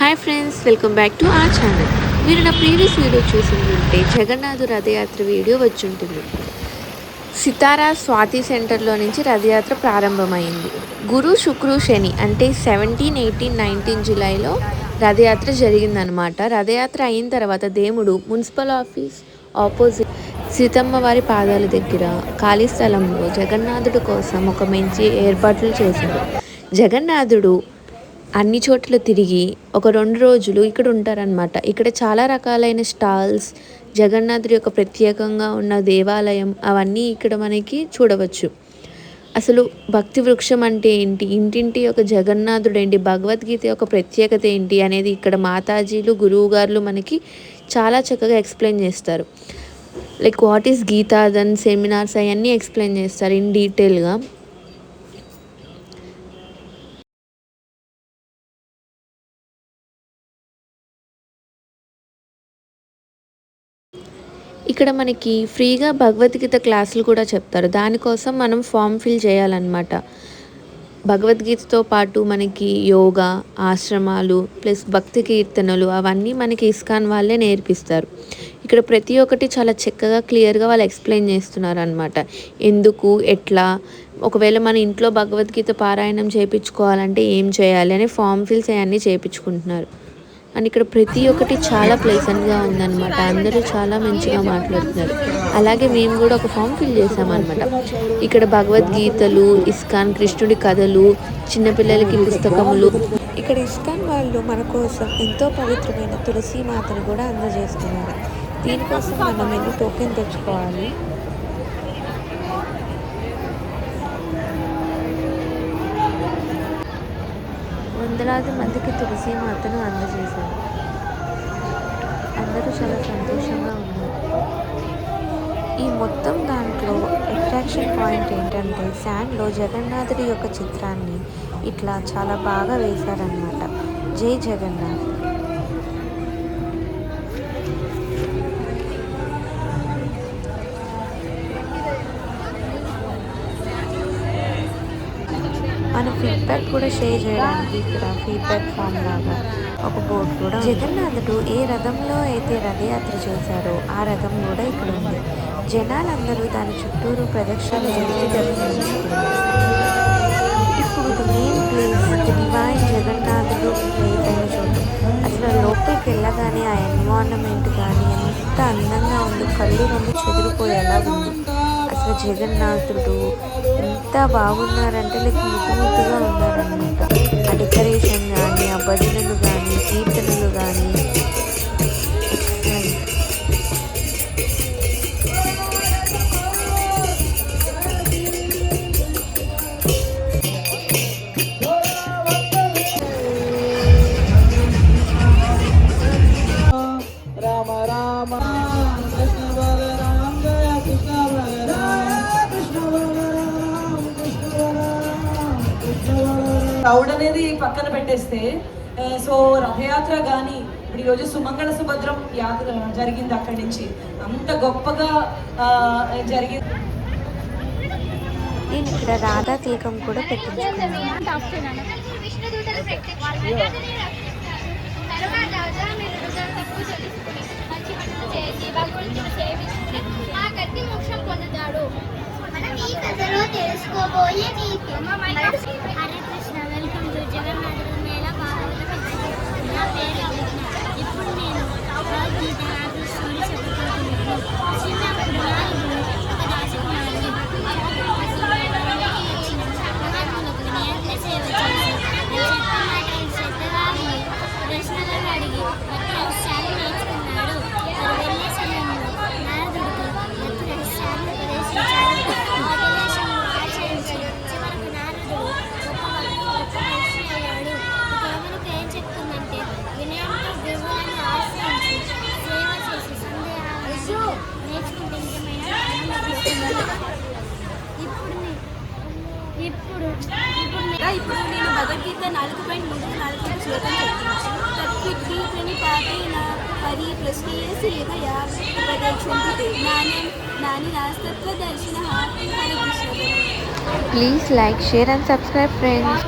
Hi friends, welcome back to our channel. మీరు నా previous video చూసింటుంటే Jagannadh రథయాత్ర video వచ్చి ఉంటుంది. సితారా స్వాతి సెంటర్లో నుంచి రథయాత్ర ప్రారంభమైంది. గురు, శుక్రు, శని అంటే 17, 18, 19 జూలైలో రథయాత్ర జరిగిందనమాట. రథయాత్ర అయిన తర్వాత దేవుడు మున్సిపల్ ఆఫీస్ ఆపోజిట్ సీతమ్మ వారి పాదాల దగ్గర ఖాళీ స్థలంలో జగన్నాథుడు కోసం ఒక మంచి ఏర్పాట్లు చేశారు. జగన్నాథుడు అన్ని చోట్ల తిరిగి ఒక 2 రోజులు ఇక్కడ ఉంటారనమాట. ఇక్కడ చాలా రకాలైన స్టాల్స్, జగన్నాథుడి యొక్క ప్రత్యేకంగా ఉన్న దేవాలయం అవన్నీ ఇక్కడ మనకి చూడవచ్చు. అసలు భక్తి వృక్షం అంటే ఏంటి, ఇంటింటి యొక్క జగన్నాథుడు ఏంటి, భగవద్గీత యొక్క ప్రత్యేకత ఏంటి అనేది ఇక్కడ మాతాజీలు, గురువుగారులు మనకి చాలా చక్కగా ఎక్స్ప్లెయిన్ చేస్తారు. లైక్ వాట్ ఈస్ గీతాదన్ సెమినార్స్ అవన్నీ ఎక్స్ప్లెయిన్ చేస్తారు ఇన్ డీటెయిల్గా. ఇక్కడ మనకి ఫ్రీగా భగవద్గీత క్లాసులు కూడా చెప్తారు. దానికోసం మనం ఫామ్ ఫిల్ చేయాలన్నమాట. భగవద్గీతతో పాటు మనకి యోగా, ఆశ్రమాలు ప్లస్ భక్తి కీర్తనలు అవన్నీ మనకి ఇస్కాన్ వాళ్ళే నేర్పిస్తారు. ఇక్కడ ప్రతి ఒక్కటి చాలా చక్కగా క్లియర్గా వాళ్ళు ఎక్స్ప్లెయిన్ చేస్తున్నారు అనమాట. ఎందుకు, ఎట్లా, ఒకవేళ మన ఇంట్లో భగవద్గీత పారాయణం చేయించుకోవాలంటే ఏం చేయాలి అనే ఫామ్ ఫిల్స్ అవన్నీ చేయించుకుంటున్నారు. అండ్ ఇక్కడ ప్రతి ఒక్కటి చాలా ప్లెజెంట్గా ఉందన్నమాట. అందరూ చాలా మంచిగా మాట్లాడుతున్నారు. అలాగే మేము కూడా ఒక ఫామ్ ఫిల్ చేసామన్నమాట. ఇక్కడ భగవద్గీతలు, ఇస్కాన్, కృష్ణుడి కథలు, చిన్నపిల్లలకి పుస్తకములు. ఇక్కడ ఇస్కాన్ వాళ్ళు మన కోసం ఎంతో పవిత్రమైన తులసి మాతను కూడా అందజేస్తున్నారు. దీనికోసం మనం ఎన్ని టోకెన్ తెచ్చుకోవాలి. వందలాది మందికి తులసి మాతను అందజేశారు. అందరూ చాలా సంతోషంగా ఉన్నారు. ఈ మొత్తం దాంట్లో అట్రాక్షన్ పాయింట్ ఏంటంటే శాండ్లో జగన్నాథుడి యొక్క చిత్రాన్ని ఇట్లా చాలా బాగా వేశారనమాట. జై జగన్నాథ్. మన ఫీడ్బ్యాక్ కూడా షేర్ చేయడానికి ఇక్కడ ఫీడ్బ్యాక్ ఫామ్ లాగా ఒక బోర్డు కూడా. జగన్నాథుడు ఏ రథంలో అయితే రథయాత్ర చేశారో ఆ రథం కూడా ఇక్కడ ఉంది. జనాలందరూ దాని చుట్టూరు ప్రదక్షిణ జరిగి దర్శించుకున్నారు. ఇప్పుడు మెయిన్ ప్లేస్ డివైన్ జగన్నాథుడు ప్లేస్ అయిన చోటు. అసలు లోపలికి వెళ్ళగానే ఆ ఎన్విరాన్మెంట్ కానీ ఎంత అందంగా ఉంది, కళ్ళు రెండు చెదిరిపోయేలా ఉంది. అసలు జగన్నాథుడు ఎంత బాగున్నారంటే లైక్ ముద్దుగా ఉన్నారనమాట. ఆ డెకరేషన్ కానీ, ఆ భజనలు కానీ, కీర్తనలు కానీ ఎక్సలెంట్. రామ రామ కృష్ణ బలరామ జయ కృష్ణ బలరామ కృష్ణ బలరామ కృష్ణ బలరామ కృష్ణ బలరామ. క్రౌడ్ అనేది పక్కన పెట్టేస్తే సో రథయాత్ర కానీ ఇప్పుడు ఈరోజు సుమంగళ సుభద్రం యాత్ర జరిగింది. అక్కడి నుంచి అంత గొప్పగా జరిగింది. నేను ఇక్కడ రాధా తిలకం కూడా పెట్టించుకున్నాను. తెలుసుకోబోయే హరే కృష్ణ, వెల్కమ్ టు జగన్నాథ మేళ నా పేరు ఇప్పుడు నేను భగవద్గీత నాకు స్టోరీ చెప్పబోతున్నాను. చిన్నప్పుడు నాలుగు ఒక రాజకుమారుడు వచ్చిన మహాత్ములకు నియంత్రణ సేవ చేసి శ్రద్ధగా ప్రశ్నలను అడిగి భక్తి రహస్యాన్ని నేర్చుకున్నాడు. అది వెళ్ళే సమయంలో నారదుడికి భక్తి రహస్యాన్ని ఉపదేశించాడు. ఇప్పుడు నేను భగవద్గీత 4.3 శ్లోకం చెప్తున్నాను. తత్విద్గీతని పాఠేన హరి ప్రశ్నీయసి యథయా ఉపదేశంతి జ్ఞానం నాని నాస్తత్వదర్శినః. హరే Krishna. Please like, share and subscribe friends.